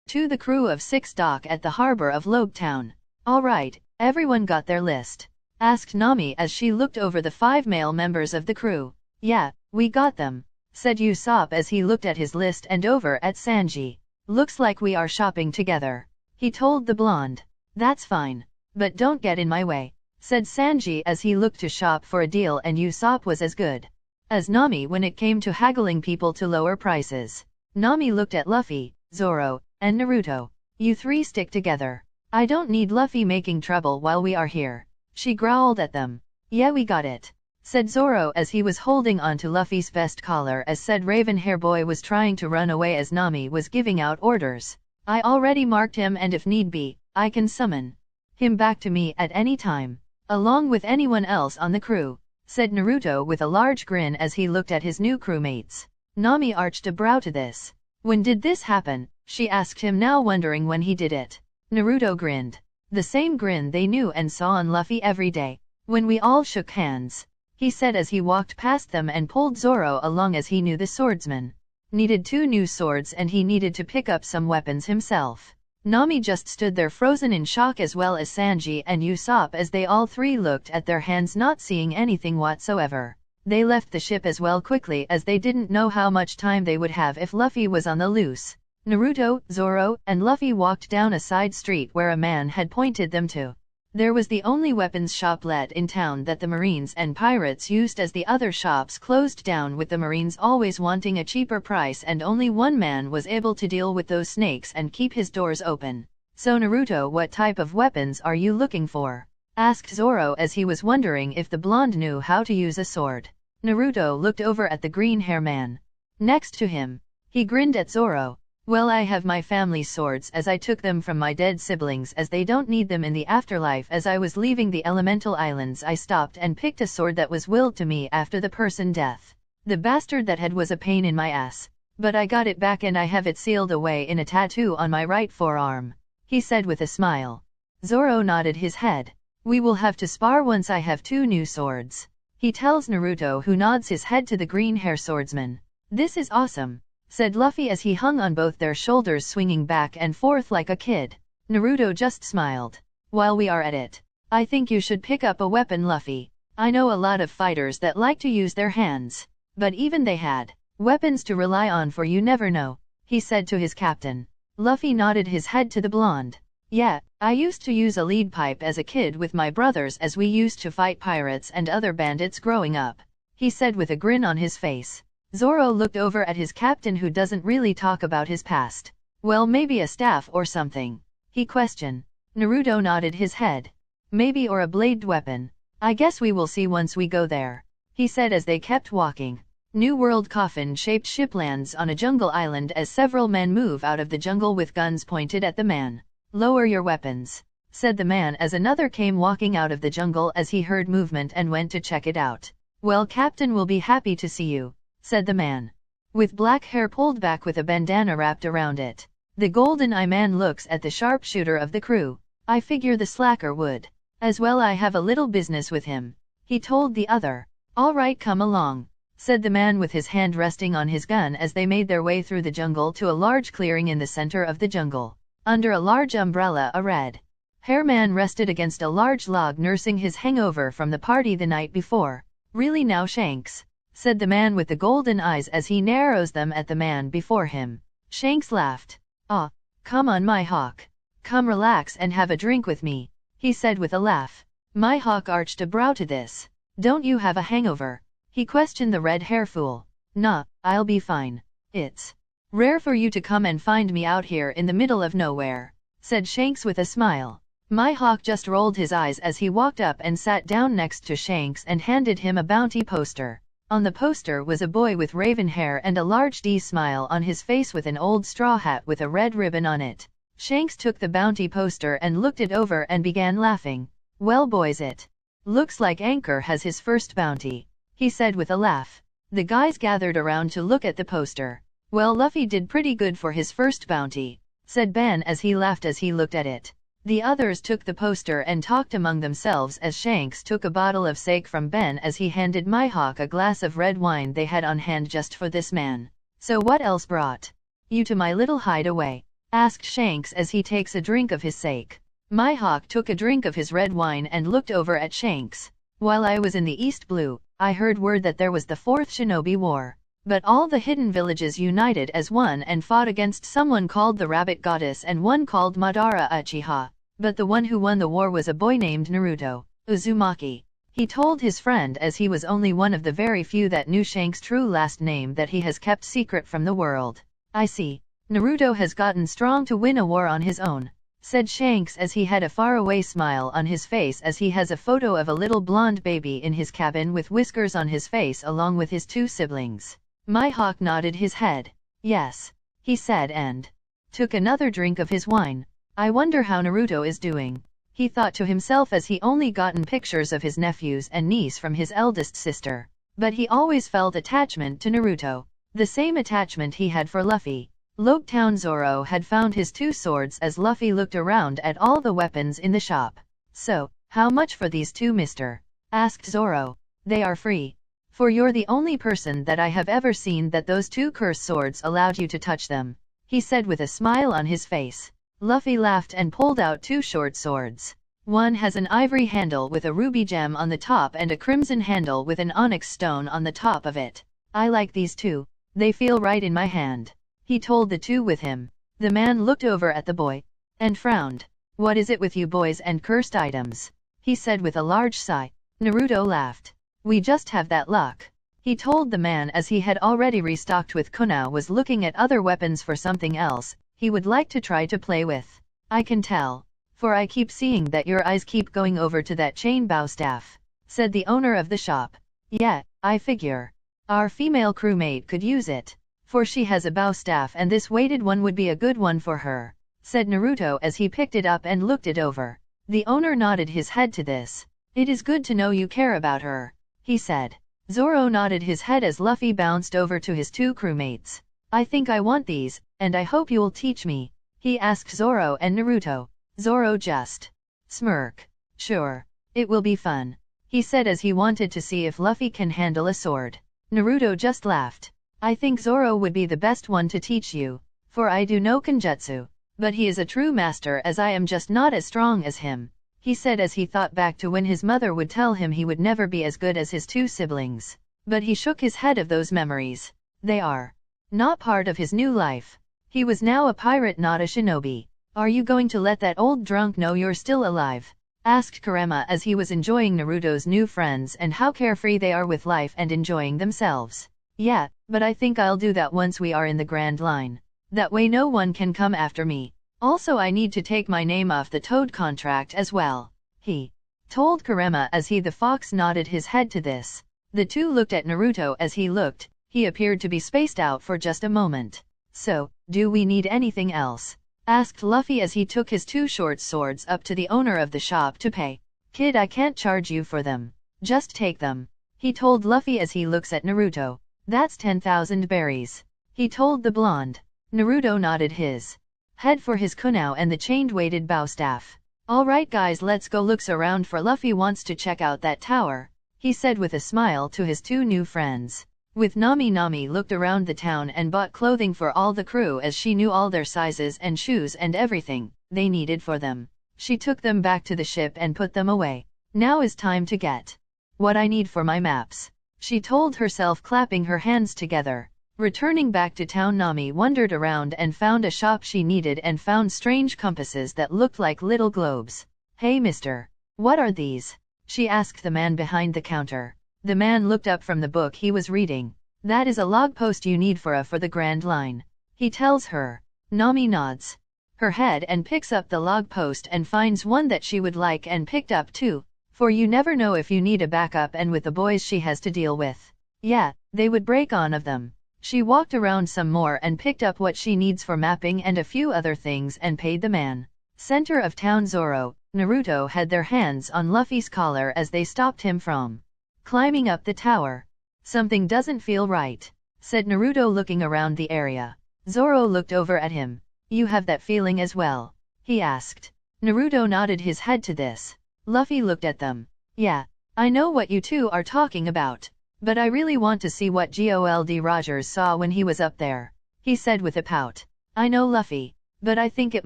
To the crew of 6 dock at the harbor of Logetown. All right, everyone got their list? Asked Nami as she looked over the 5 male members of the crew. Yeah, we got them, said Usopp as he looked at his list and over at Sanji. Looks like we are shopping together, he told the blonde. That's fine, but don't get in my way, said Sanji as he looked to shop for a deal, and Usopp was as good as Nami when it came to haggling people to lower prices. Nami looked at Luffy, Zoro, and Naruto. You 3 stick together. I don't need Luffy making trouble while we are here, she growled at them. Yeah, we got it, said Zoro as he was holding on to Luffy's vest collar as said raven hair boy was trying to run away as Nami was giving out orders. I already marked him, and if need be, I can summon him back to me at any time, along with anyone else on the crew, said Naruto with a large grin as he looked at his new crewmates. Nami arched a brow to this. When did this happen? She asked him, now wondering when he did it. Naruto grinned. The same grin they knew and saw on Luffy every day, when we all shook hands, he said as he walked past them and pulled Zoro along as he knew the swordsman needed 2 new swords and he needed to pick up some weapons himself. Nami just stood there frozen in shock, as well as Sanji and Usopp, as they all 3 looked at their hands not seeing anything whatsoever. They left the ship as well quickly as they didn't know how much time they would have if Luffy was on the loose. Naruto, Zoro, and Luffy walked down a side street where a man had pointed them to. There was the only weapons shop let in town that the Marines and pirates used, as the other shops closed down, with the Marines always wanting a cheaper price, and only one man was able to deal with those snakes and keep his doors open. So Naruto, what type of weapons are you looking for? Asked Zoro as he was wondering if the blonde knew how to use a sword. Naruto looked over at the green hair man next to him. He grinned at Zoro. Well, I have my family's swords, as I took them from my dead siblings as they don't need them in the afterlife. As I was leaving the elemental islands, I stopped and picked a sword that was willed to me after the person death. The bastard that had was a pain in my ass, but I got it back and I have it sealed away in a tattoo on my right forearm, he said with a smile. Zoro nodded his head. We will have to spar once I have 2 new swords, he tells Naruto, who nods his head to the green hair swordsman. This is awesome, said Luffy as he hung on both their shoulders, swinging back and forth like a kid. Naruto just smiled. While we are at it, I think you should pick up a weapon, Luffy. I know a lot of fighters that like to use their hands, but even they had weapons to rely on, for you never know, he said to his captain. Luffy nodded his head to the blonde. Yeah, I used to use a lead pipe as a kid with my brothers, as we used to fight pirates and other bandits growing up, he said with a grin on his face. Zoro looked over at his captain, who doesn't really talk about his past. Well, maybe a staff or something, he questioned. Naruto nodded his head. Maybe, or a bladed weapon. I guess we will see once we go there, he said as they kept walking. New World coffin-shaped ship lands on a jungle island as several men move out of the jungle with guns pointed at the man. Lower your weapons, said the man as another came walking out of the jungle as he heard movement and went to check it out. Well, Captain will be happy to see you, said the man with black hair pulled back with a bandana wrapped around it. The golden eye man looks at the sharpshooter of the crew. I figure the slacker would as well. I have a little business with him, he told the other. All right, come along, said the man with his hand resting on his gun as they made their way through the jungle to a large clearing in the center of the jungle. Under a large umbrella, a red hair man rested against a large log, nursing his hangover from the party the night before. Really now, Shanks, said the man with the golden eyes as he narrows them at the man before him. Shanks laughed. Ah, come on, my hawk. Come relax and have a drink with me, he said with a laugh. My hawk arched a brow to this. Don't you have a hangover? He questioned the red hair fool. Nah, I'll be fine. It's rare for you to come and find me out here in the middle of nowhere, said Shanks with a smile. My hawk just rolled his eyes as he walked up and sat down next to Shanks and handed him a bounty poster. On the poster was a boy with raven hair and a large D smile on his face with an old straw hat with a red ribbon on it. Shanks took the bounty poster and looked it over and began laughing. Well, boys, it looks like Anchor has his first bounty, he said with a laugh. The guys gathered around to look at the poster. Well, Luffy did pretty good for his first bounty, said Ben as he laughed as he looked at it. The others took the poster and talked among themselves as Shanks took a bottle of sake from Ben as he handed Mihawk a glass of red wine they had on hand just for this man. So what else brought you to my little hideaway? asked Shanks as he takes a drink of his sake. Mihawk took a drink of his red wine and looked over at Shanks. While I was in the East Blue, I heard word that there was the 4th Shinobi War. But all the hidden villages united as one and fought against someone called the Rabbit Goddess and one called Madara Uchiha. But the one who won the war was a boy named Naruto Uzumaki. He told his friend, as he was only one of the very few that knew Shanks' true last name that he has kept secret from the world. I see. Naruto has gotten strong to win a war on his own, said Shanks as he had a faraway smile on his face as he has a photo of a little blonde baby in his cabin with whiskers on his face along with his 2 siblings. Mihawk nodded his head. Yes, he said and took another drink of his wine. I wonder how Naruto is doing, he thought to himself as he only gotten pictures of his nephews and niece from his eldest sister. But he always felt attachment to Naruto, the same attachment he had for Luffy. Loguetown Zoro had found his 2 swords as Luffy looked around at all the weapons in the shop. So, how much for these 2, mister? Asked Zoro. They are free. For you're the only person that I have ever seen that those 2 curse swords allowed you to touch them, he said with a smile on his face. Luffy laughed and pulled out 2 short swords. One has an ivory handle with a ruby gem on the top and a crimson handle with an onyx stone on the top of it. I like these 2. They feel right in my hand, he told the 2 with him. The man looked over at the boy and frowned. What is it with you boys and cursed items? He said with a large sigh. Naruto laughed. We just have that luck, he told the man as he had already restocked with Kunao was looking at other weapons for something else he would like to try to play with. I can tell, for I keep seeing that your eyes keep going over to that chain bow staff, said the owner of the shop. Yeah, I figure our female crewmate could use it, for she has a bow staff and this weighted one would be a good one for her, said Naruto as he picked it up and looked it over. The owner nodded his head to this. It is good to know you care about her, he said. Zoro nodded his head as Luffy bounced over to his 2 crewmates. I think I want these, and I hope you'll teach me, he asked Zoro and Naruto. Zoro just smirked. Sure, it will be fun, he said as he wanted to see if Luffy can handle a sword. Naruto just laughed. I think Zoro would be the best one to teach you, for I do no kenjutsu, but he is a true master as I am just not as strong as him, he said as he thought back to when his mother would tell him he would never be as good as his 2 siblings. But he shook his head of those memories. They are not part of his new life. He was now a pirate, not a shinobi. Are you going to let that old drunk know you're still alive? Asked Kurama as he was enjoying Naruto's new friends and how carefree they are with life and enjoying themselves. Yeah, but I think I'll do that once we are in the Grand Line. That way no one can come after me. Also I need to take my name off the Toad contract as well, he told Kurama as the fox nodded his head to this. The 2 looked at Naruto as he looked. He appeared to be spaced out for just a moment. So, do we need anything else? Asked Luffy as he took his 2 short swords up to the owner of the shop to pay. Kid, I can't charge you for them. Just take them, he told Luffy as he looks at Naruto. That's 10,000 berries, he told the blonde. Naruto nodded his head for his kunao and the chained weighted bow staff. Alright guys, let's go looks around for Luffy wants to check out that tower, he said with a smile to his 2 new friends. With Nami looked around the town and bought clothing for all the crew as she knew all their sizes and shoes and everything they needed for them. She took them back to the ship and put them away. Now is time to get what I need for my maps, she told herself, clapping her hands together. Returning back to town, Nami wandered around and found a shop she needed and found strange compasses that looked like little globes. Hey mister, what are these? She asked the man behind the counter. The man looked up from the book he was reading. That is a log post you need for the Grand Line, he tells her. Nami nods her head and picks up the log post and finds one that she would like and picked up too, for you never know if you need a backup, and with the boys she has to deal with, yeah, they would break on of them. She walked around some more and picked up what she needs for mapping and a few other things and paid the man. Center of town. Zoro, Naruto had their hands on Luffy's collar as they stopped him from climbing up the tower. Something doesn't feel right, said Naruto looking around the area. Zoro looked over at him. You have that feeling as well? He asked. Naruto nodded his head to this. Luffy looked at them. Yeah, I know what you two are talking about. But I really want to see what Gold Rogers saw when he was up there, he said with a pout. I know Luffy. but I think it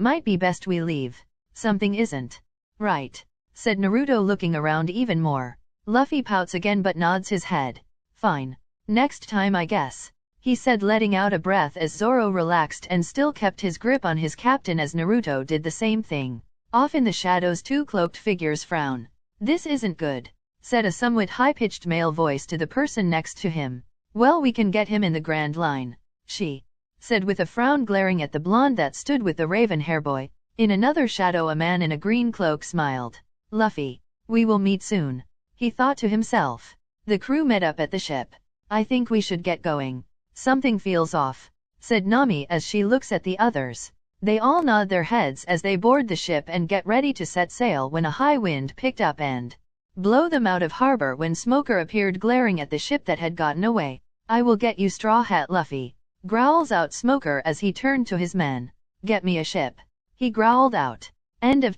might be best we leave. Something isn't right, said Naruto, looking around even more. Luffy pouts again but nods his head. Fine. Next time I guess, he said, letting out a breath as Zoro relaxed and still kept his grip on his captain as Naruto did the same thing. Off in the shadows, two cloaked figures frown. This isn't good, said a somewhat high-pitched male voice to the person next to him. Well, we can get him in the Grand Line, she said with a frown, glaring at the blonde that stood with the raven hair boy. In another shadow, a man in a green cloak smiled. Luffy, we will meet soon, he thought to himself. The crew met up at the ship. I think we should get going. Something feels off, said Nami as she looks at the others. They all nod their heads as they board the ship and get ready to set sail when a high wind picked up and blow them out of harbor when Smoker appeared, glaring at the ship that had gotten away. I will get you, Straw Hat Luffy, growls out Smoker as he turned to his men. Get me a ship, he growled out. End of